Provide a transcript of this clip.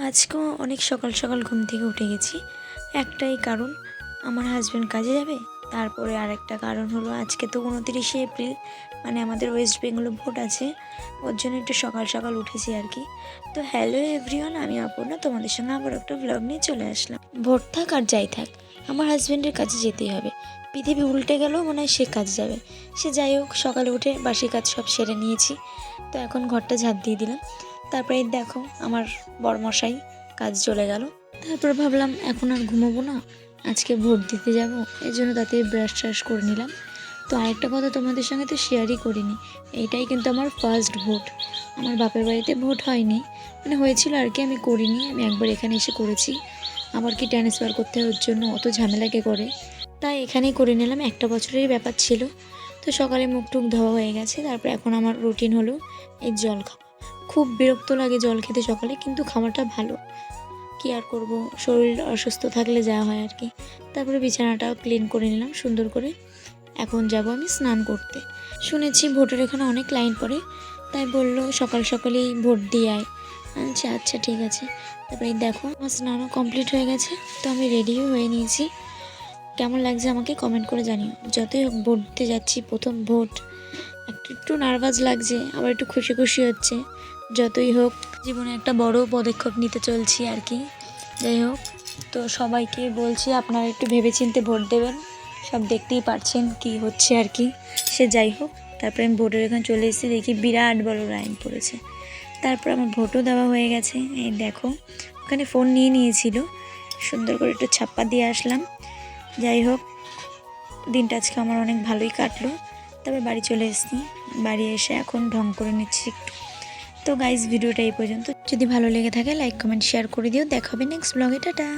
আজকেও অনেক সকাল সকাল ঘুম থেকে উঠে গেছি। একটাই কারণ, আমার হাজব্যান্ড কাজে যাবে। তারপরে আরেকটা কারণ হলো আজকে তো 29শে এপ্রিল, মানে আমাদের ওয়েস্ট বেঙ্গলে ভোট আছে। ওর জন্য একটু সকাল সকাল উঠেছি আর কি। তো হ্যালো এভরিওয়ান, আমি অপর্ণা, তোমাদের সঙ্গে আবার একটা ব্লগ নিয়ে চলে আসলাম। ভোট থাক আর যাই থাক, আমার হাজব্যান্ডের কাছে যেতেই হবে। পৃথিবী উল্টে গেলেও মনে হয় সে কাজ যাবে। সে যাই হোক, সকালে উঠে বাসি কাজ সব সেরে নিয়েছি। তো এখন ঘরটা ঝাড় দিয়ে দিলাম। তারপরে দেখো আমার বরমশাই কাজ চলে গেল। তারপর ভাবলাম এখন আর ঘুমোবো না, আজকে ভোট দিতে যাব। এই জন্য তাতে ব্রাশ ট্রাশ করে নিলাম। তো আরেকটা কথা তোমাদের সঙ্গে তো শেয়ারই করিনি, এইটাই কিন্তু আমার ফার্স্ট ভোট। আমার বাপের বাড়িতে ভোট হয়নি, মানে হয়েছিল আর কি, আমি করিনি। আমি একবার এখানে এসে করেছি। আবার কি ট্রান্সফার করতে হয়, ওর জন্য অত ঝামেলাকে করে, তাই এখানেই করে নিলাম। একটা বছরেরই ব্যাপার ছিল। তো সকালে মুখ টুক ধোয়া হয়ে গেছে। তারপর এখন আমার রুটিন হলো এই জল খাওয়া। খুব বিরক্ত লাগে জল খেতে সকালে, কিন্তু খাওয়াটা ভালো। কি আর করব, শরীর অসুস্থ থাকলে যা হয় আর কি। তারপরে বিছানাটাও ক্লিন করে নিলাম সুন্দর করে। এখন যাব আমি স্নান করতে। শুনেছি ভোটের এখানে অনেক লাইন পড়ে, তাই বললো সকাল সকালেই ভোট দিয়ে আয়। আচ্ছা আচ্ছা ঠিক আছে। তারপরে দেখো আমার স্নানও কমপ্লিট হয়ে গেছে। তো আমি রেডিও হয়ে নিয়েছি। কেমন লাগছে আমাকে কমেন্ট করে জানিও। যতই হোক ভোট দিতে যাচ্ছি, প্রথম ভোট, একটু একটু নার্ভাস লাগছে, আবার একটু খুশি খুশি হচ্ছে। যতই হোক জীবনে একটা বড় পদক্ষেপ নিতে চলছি আর কি। যাই হোক, তো সবাইকে বলছি আপনারা একটু ভেবেচিন্তে ভোট দেবেন। সব দেখতেই পারছেন কি হচ্ছে আর কি। সে যাই হোক, তারপরে আমি ভোটের এখানে চলে এসেছি, দেখি বিরাট বড় লাইন পড়েছে। তারপর আমার ভোটও দেওয়া হয়ে গেছে। এই দেখো, ওখানে ফোন নিয়ে নিয়েছিল, সুন্দর করে একটু ছাপ্পা দিয়ে আসলাম। যাই হোক, দিনটা আজকে আমার অনেক ভালোই কাটলো। তবে বাড়ি চলে এসেছি। বাড়ি এসে এখন ঢং করে নিচ্ছি একটু। তো গাইজ, ভিডিওটা এই পর্যন্ত। যদি ভালো লেগে থাকে লাইক কমেন্ট শেয়ার করে দিও। দেখা হবে নেক্সট ব্লগে। টাটা।